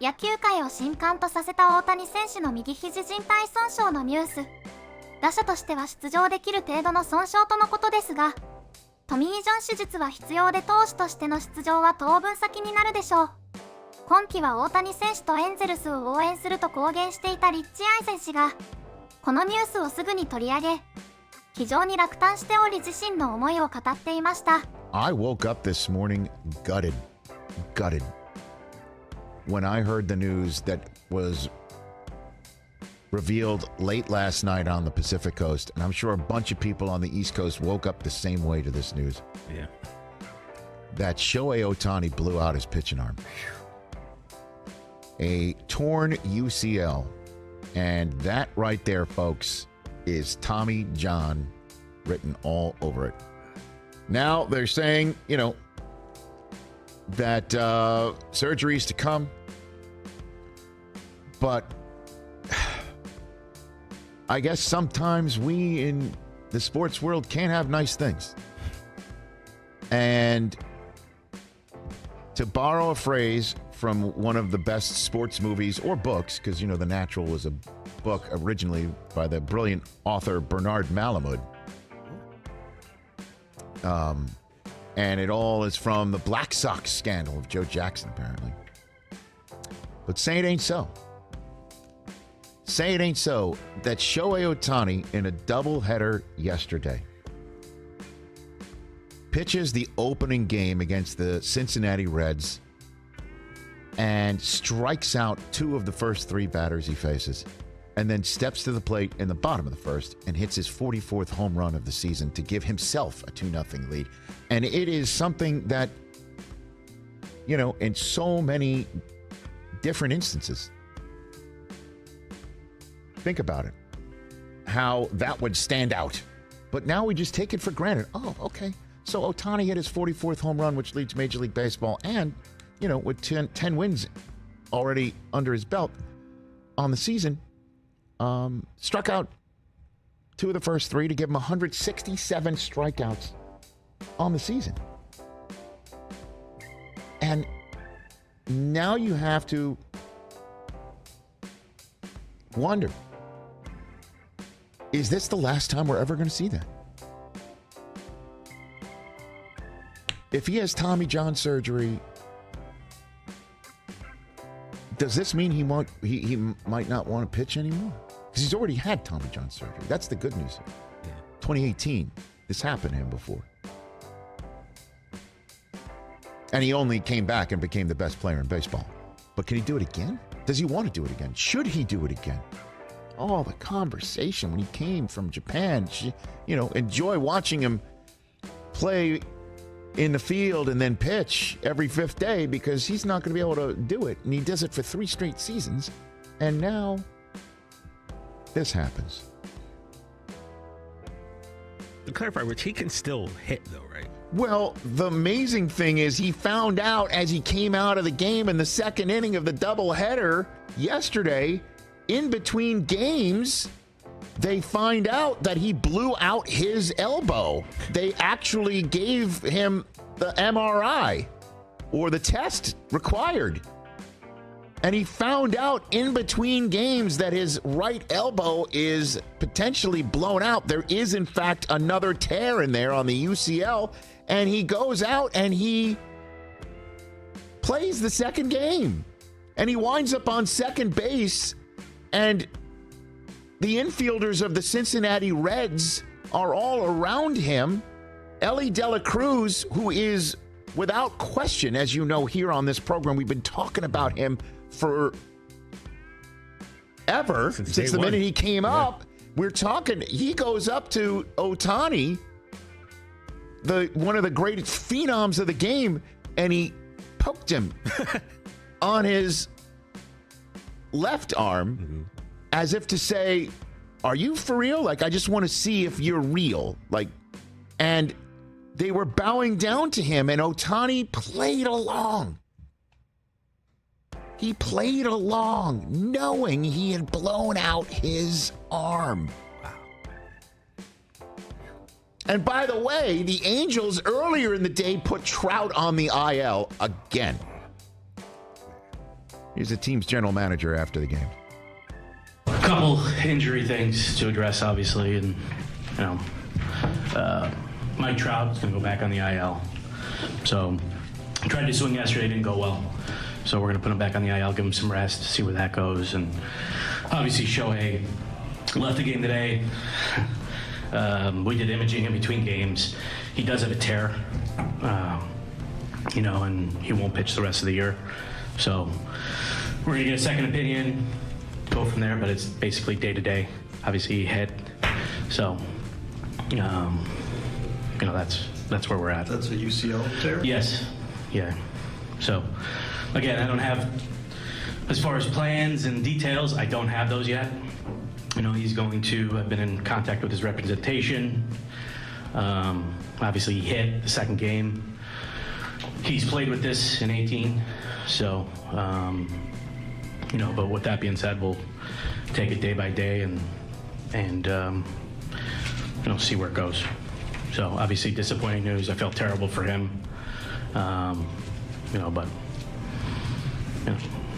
野球界を震撼とさせた大谷選手の右肘靭帯損傷のニュース。打者としては出場できる程度の損傷とのことですが、トミージョン手術は必要で投手としての出場は当分先になるでしょう。今季は大谷選手とエンゼルスを応援すると公言していたリッチアイゼン氏が、このニュースをすぐに取り上げ、非常に落胆しており自身の思いを語っていました。I woke up this morning gutted. When I heard the news that was revealed late last night on the Pacific Coast, and I'm sure a bunch of people on the East Coast woke up the same way to this news. Yeah. That Shohei Ohtani blew out his pitching arm. A torn UCL. And that right there, folks, is Tommy John written all over it. Now they're saying, that surgeries to come. But I guess sometimes we in the sports world can't have nice things. And to borrow a phrase from one of the best sports movies or books, because, The Natural was a book originally by the brilliant author Bernard Malamud. And it all is from the Black Sox scandal of Joe Jackson, apparently. But say it ain't so. Say it ain't so that Shohei Ohtani in a doubleheader yesterday pitches the opening game against the Cincinnati Reds and strikes out two of the first three batters he faces, and then steps to the plate in the bottom of the first and hits his 44th home run of the season to give himself a 2-0 lead. And it is something that, in so many different instances, think about it, how that would stand out. But now we just take it for granted. Oh, okay. So Ohtani hit his 44th home run, which leads Major League Baseball, and, with 10 wins already under his belt on the season, struck out two of the first three to give him 167 strikeouts on the season. And now you have to wonder, is this the last time we're ever going to see that? If he has Tommy John surgery, does this mean he might not want to pitch anymore? Because he's already had Tommy John surgery. That's the good news. Yeah. 2018, this happened to him before. And he only came back and became the best player in baseball. But can he do it again? Does he want to do it again? Should he do it again? Oh, the conversation when he came from Japan. Enjoy watching him play in the field and then pitch every fifth day because he's not going to be able to do it. And he does it for 3 straight seasons. And now this happens. To clarify, Rich, he can still hit though, right? Well, the amazing thing is he found out as he came out of the game in the second inning of the doubleheader yesterday, in between games, they find out that he blew out his elbow. They actually gave him the MRI or the test required. And he found out in between games that his right elbow is potentially blown out. There is, in fact, another tear in there on the UCL. And he goes out and he plays the second game. And he winds up on second base. And the infielders of the Cincinnati Reds are all around him. Ellie De La Cruz, who is without question, as you know, here on this program, we've been talking about him for ever, since the minute he came up. We're talking, he goes up to Ohtani, one of the greatest phenoms of the game, and he poked him on his left arm as if to say, are you for real? I just want to see if you're real. And they were bowing down to him, and Ohtani played along. He played along, knowing he had blown out his arm. And by the way, the Angels earlier in the day put Trout on the IL again. Here's the team's general manager after the game. A couple injury things to address, obviously, and Mike Trout's going to go back on the IL. So I tried to swing yesterday, didn't go well. So we're going to put him back on the IL, give him some rest, see where that goes. And obviously Shohei left the game today. We did imaging in between games. He does have a tear, and he won't pitch the rest of the year. So we're going to get a second opinion, go from there, but it's basically day to day. Obviously he hit. So, that's where we're at. That's a UCL tear? Yes. Yeah. So, again, I don't have, as far as plans and details, I don't have those yet. He's going to have been in contact with his representation. Obviously, he hit the second game. He's played with this in 18. So, but with that being said, we'll take it day by day and see where it goes. So, obviously, disappointing news. I felt terrible for him. But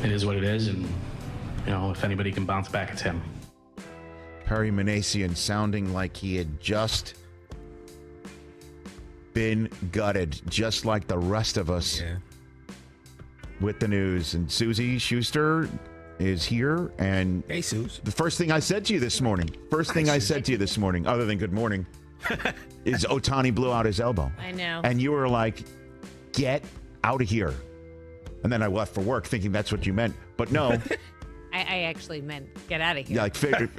it is what it is, and if anybody can bounce back, it's him. Perry Minasian sounding like he had just been gutted, just like the rest of us. Yeah. With the news. And Susie Schuster is here, and Hey, Suze. the first thing I said to you this morning, other than good morning, is Ohtani blew out his elbow. I know. And you were like, get out of here. And then I left for work thinking that's what you meant. But no. I actually meant get out of here. Yeah, like figure.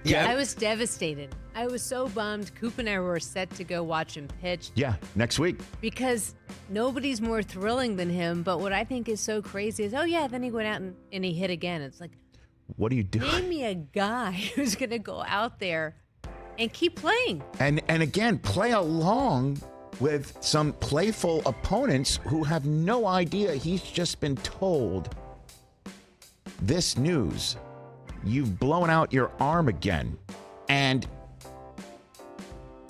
Yeah. I was devastated. I was so bummed. Coop and I were set to go watch him pitch Yeah, next week. because nobody's more thrilling than him. But what I think is so crazy is, then he went out and he hit again. It's like, What do you do? name me a guy who's going to go out there and keep playing. And again, play along with some playful opponents who have no idea he's just been told this news. You've blown out your arm again. And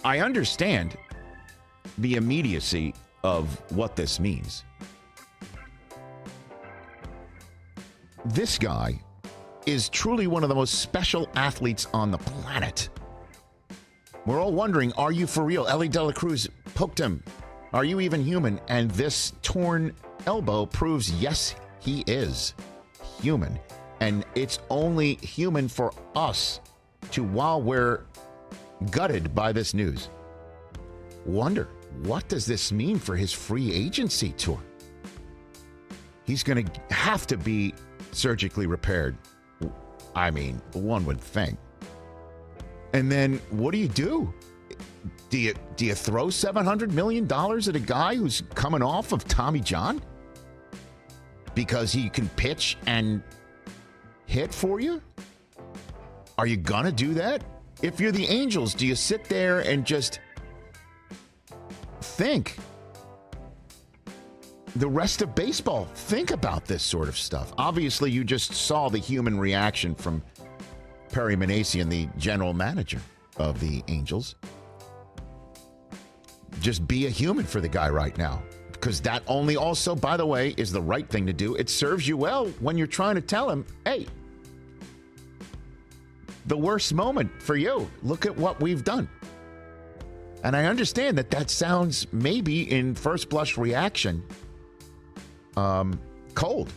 I understand the immediacy of what this means. This guy is truly one of the most special athletes on the planet. We're all wondering, are you for real? Ellie De La Cruz poked him. Are you even human? And this torn elbow proves, yes, he is human. And it's only human for us to, while we're gutted by this news, wonder, what does this mean for his free agency tour? He's going to have to be surgically repaired. I mean, one would think. And then what do you do? Do you throw $700 million at a guy who's coming off of Tommy John? Because he can pitch and hit for you? Are you gonna do that? If you're the Angels, do you sit there and just think? The rest of baseball, think about this sort of stuff. Obviously, you just saw the human reaction from Perry Minasian, the general manager of the Angels. Just be a human for the guy right now. Because that only also, by the way, is the right thing to do. It serves you well when you're trying to tell him, hey, the worst moment for you. Look at what we've done. And I understand that sounds maybe in first blush reaction cold,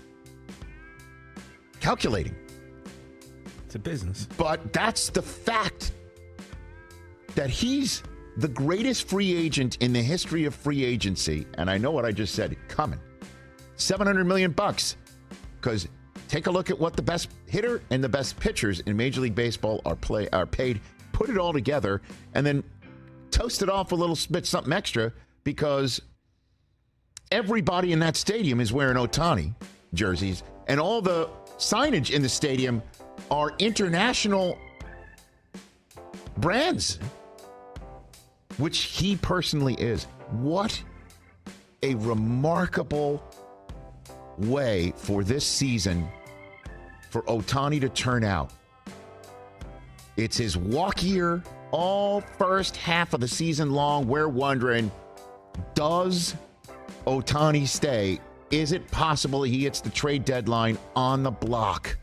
calculating. It's a business. But that's the fact that he's the greatest free agent in the history of free agency. And I know what I just said coming. $700 million. Because take a look at what the best hitter and the best pitchers in Major League Baseball are paid. Put it all together and then toast it off a little bit something extra, because everybody in that stadium is wearing Ohtani jerseys, and all the signage in the stadium are international brands, which he personally is. What a remarkable way for this season for Ohtani to turn out. It's his walk year, all first half of the season long. We're wondering, does Ohtani stay is it possible he hits the trade deadline on the block?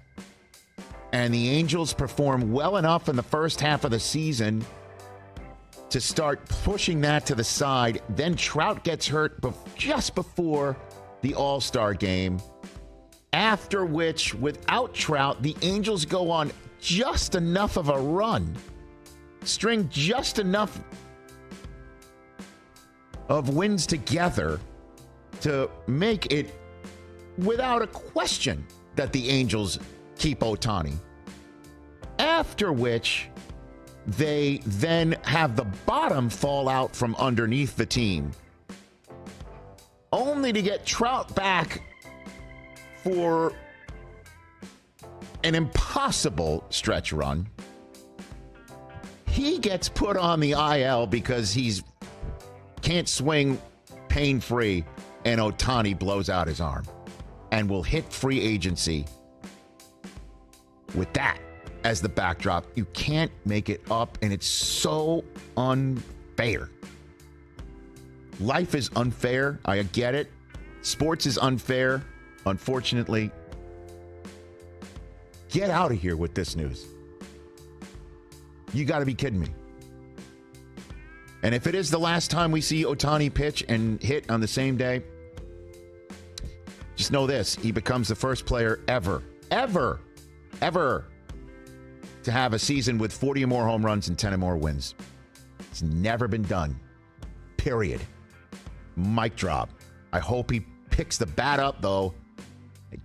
And the Angels perform well enough in the first half of the season to start pushing that to the side. Then Trout gets hurt just before the All-Star game. After which, without Trout, the Angels go on just enough of a run, string just enough of wins together to make it without a question that the Angels keep Ohtani. After which, they then have the bottom fall out from underneath the team, only to get Trout back for an impossible stretch run. He gets put on the IL because he's can't swing pain-free, and Ohtani blows out his arm and will hit free agency. With that as the backdrop, you can't make it up, and it's so unfair. Life is unfair. I get it. Sports is unfair. Unfortunately, get out of here with this news. You got to be kidding me. And if it is the last time we see Ohtani pitch and hit on the same day, just know this: he becomes the first player ever to have a season with 40 or more home runs and 10 or more wins. It's never been done. Period. Mic drop. I hope he picks the bat up, though,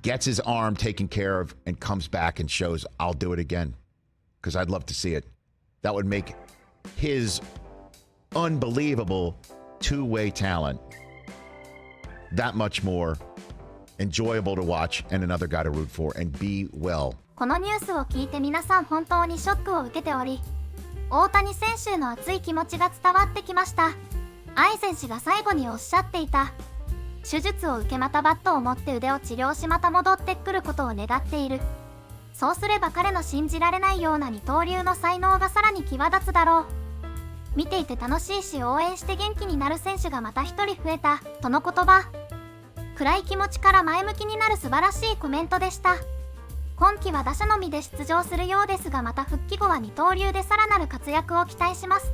gets his arm taken care of, and comes back and shows, I'll do it again. Because I'd love to see it. That would make his unbelievable two-way talent that much more enjoyable to watch and another guy to root for, and be well. このニュースを聞いて皆さん本当にショックを受けており、大谷選手への熱い気持ちが伝わってきました。アイゼン氏が最後におっしゃっていた、手術を受けまたバットを持って腕を治療しまた戻ってくることを願っている。そうすれば彼の信じられないような二刀流の才能がさらに際立つだろう。見ていて楽しいし応援して元気になる選手がまた一人増えた、との言葉。暗い気持ちから前向きになる素晴らしいコメントでした。今季は打者のみで出場するようですがまた復帰後は二刀流でさらなる活躍を期待します。